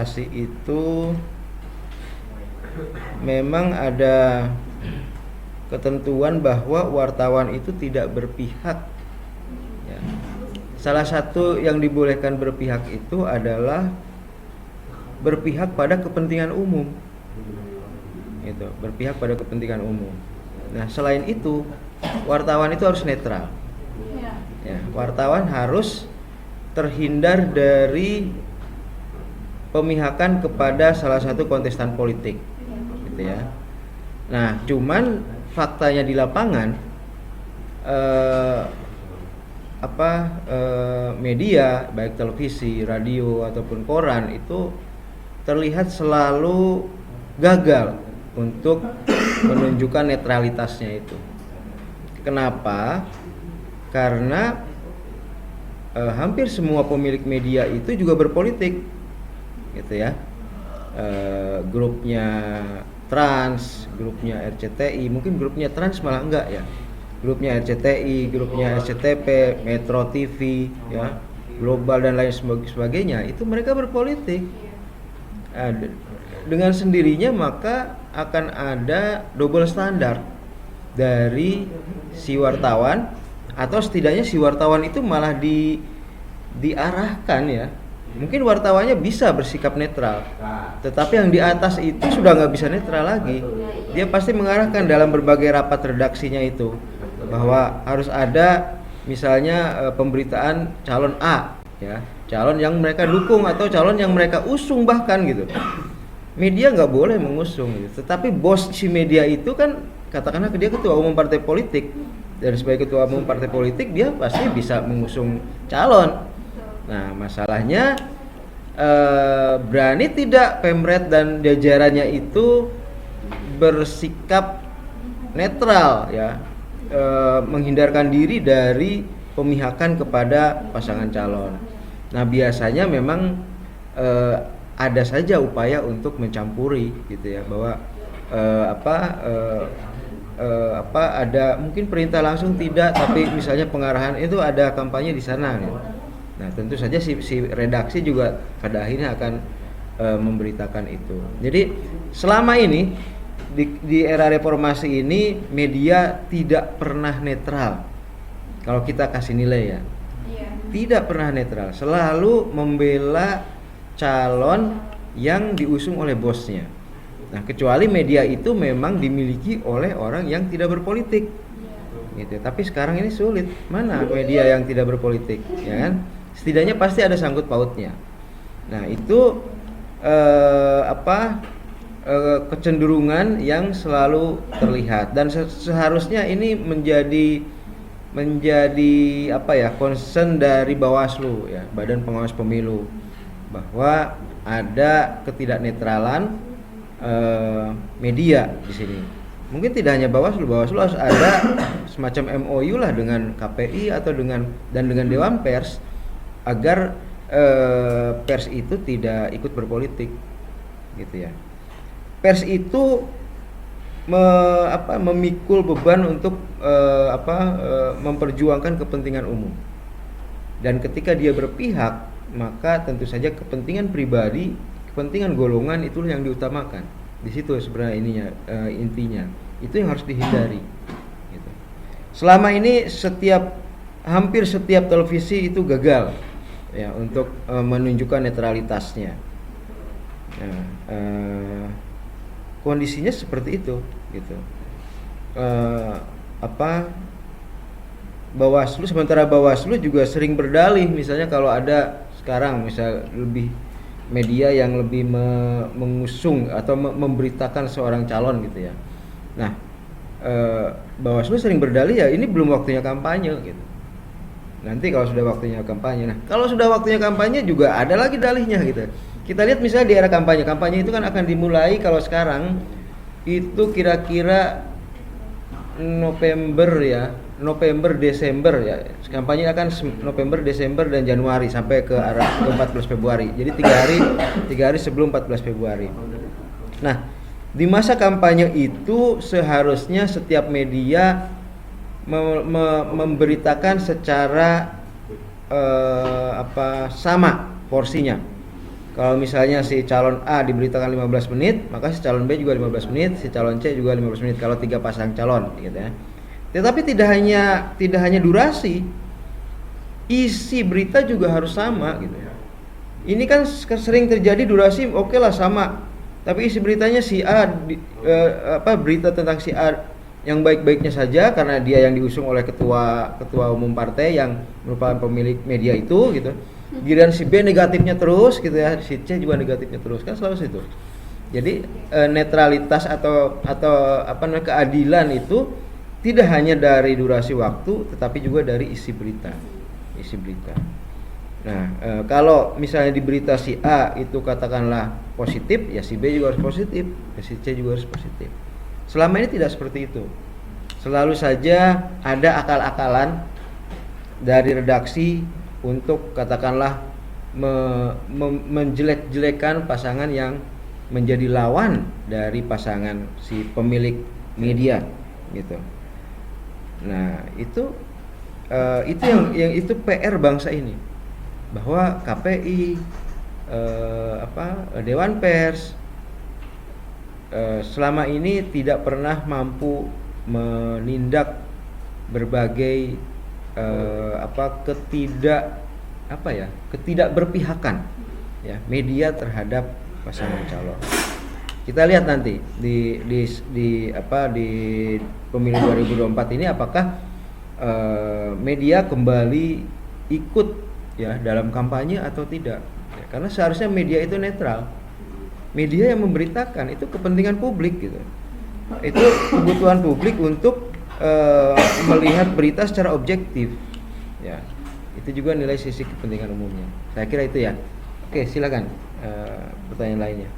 demokrasi itu memang ada ketentuan bahwa wartawan itu tidak berpihak. Ya. Salah satu yang dibolehkan berpihak itu adalah berpihak pada kepentingan umum. Gitu, berpihak pada kepentingan umum. Nah, selain itu, wartawan itu harus netral. Ya, wartawan harus terhindar dari pemihakan kepada salah satu kontestan politik, gitu ya. Nah, cuman faktanya di lapangan, media baik televisi, radio ataupun koran itu terlihat selalu gagal untuk menunjukkan netralitasnya itu. Kenapa? Karena hampir semua pemilik media itu juga berpolitik, gitu ya. Grupnya Trans, grupnya RCTI, mungkin grupnya Trans malah enggak ya. Grupnya RCTI, grupnya SCTP, Metro TV, ya, Global dan lain sebagainya, itu mereka berpolitik. Dengan sendirinya maka akan ada double standar dari si wartawan, atau setidaknya si wartawan itu malah diarahkan ya. Mungkin wartawannya bisa bersikap netral, tetapi yang di atas itu sudah nggak bisa netral lagi. Dia pasti mengarahkan dalam berbagai rapat redaksinya itu bahwa harus ada misalnya pemberitaan calon A, ya, calon yang mereka dukung atau calon yang mereka usung bahkan gitu. Media nggak boleh mengusung gitu. Tetapi bos si media itu kan katakanlah dia ketua umum partai politik, dan sebagai ketua umum partai politik dia pasti bisa mengusung calon. Nah, masalahnya berani tidak Pemret dan jajarannya itu bersikap netral ya, menghindarkan diri dari pemihakan kepada pasangan calon. Nah, biasanya memang ada saja upaya untuk mencampuri gitu ya, bahwa ada mungkin perintah langsung tidak, tapi misalnya pengarahan itu ada kampanye di sana gitu. Nah, tentu saja si redaksi juga pada akhirnya akan memberitakan itu. Jadi selama ini di era reformasi ini media tidak pernah netral. Kalau kita kasih nilai ya, tidak pernah netral, selalu membela calon yang diusung oleh bosnya. Nah, kecuali media itu memang dimiliki oleh orang yang tidak berpolitik, gitu. Tapi sekarang ini sulit. Mana media yang tidak berpolitik, ya kan? Setidaknya pasti ada sangkut pautnya. Nah, itu kecenderungan yang selalu terlihat, dan seharusnya ini menjadi concern dari Bawaslu ya, Badan Pengawas Pemilu, bahwa ada ketidaknetralan media di sini. Mungkin tidak hanya Bawaslu harus ada semacam MOU lah dengan KPI atau dengan Dewan Pers, agar pers itu tidak ikut berpolitik, gitu ya. Pers itu memikul beban untuk memperjuangkan kepentingan umum, dan ketika dia berpihak, maka tentu saja kepentingan pribadi, kepentingan golongan itu yang diutamakan. Di situ sebenarnya intinya itu yang harus dihindari, gitu. Selama ini hampir setiap televisi itu gagal ya untuk menunjukkan netralitasnya. Nah, kondisinya seperti itu, gitu. Sementara Bawaslu juga sering berdalih, misalnya kalau ada sekarang misal lebih media yang lebih mengusung atau memberitakan seorang calon, gitu ya. Nah, Bawaslu sering berdalih ya ini belum waktunya kampanye, gitu. Nanti kalau sudah waktunya kampanye. Nah, kalau sudah waktunya kampanye juga ada lagi dalihnya, gitu. Kita lihat misalnya di era kampanye itu kan akan dimulai kalau sekarang itu kira-kira November Desember ya. Kampanye akan November, Desember dan Januari sampai ke arah ke 14 Februari. Jadi 3 hari sebelum 14 Februari. Nah, di masa kampanye itu seharusnya setiap media memberitakan secara sama porsinya. Kalau misalnya si calon A diberitakan 15 menit, maka si calon B juga 15 menit, si calon C juga 15 menit kalau 3 pasang calon gitu ya. Tetapi tidak hanya durasi, isi berita juga harus sama gitu ya. Ini kan sering terjadi durasi oke lah sama, tapi isi beritanya si A berita tentang si A yang baik-baiknya saja karena dia yang diusung oleh ketua umum partai yang merupakan pemilik media itu gitu. Giliran si B negatifnya terus gitu ya, si C juga negatifnya terus, kan selalu situ. Jadi netralitas atau keadilan itu tidak hanya dari durasi waktu, tetapi juga dari isi berita. Nah, kalau misalnya di berita si A itu katakanlah positif, ya si B juga harus positif, ya si C juga harus positif. Selama ini tidak seperti itu. Selalu saja ada akal-akalan dari redaksi untuk katakanlah menjelek-jelekan pasangan yang menjadi lawan dari pasangan si pemilik media gitu. Nah, itu yang itu PR bangsa ini, bahwa KPI Dewan Pers selama ini tidak pernah mampu menindak berbagai ketidakberpihakan ya media terhadap pasangan calon. Kita lihat nanti di pemilu 2024 ini apakah media kembali ikut ya dalam kampanye atau tidak ya, karena seharusnya media itu netral. Media yang memberitakan itu kepentingan publik gitu. Itu kebutuhan publik untuk melihat berita secara objektif ya. Itu juga nilai sisi kepentingan umumnya. Saya kira itu ya. Oke, silakan pertanyaan lainnya.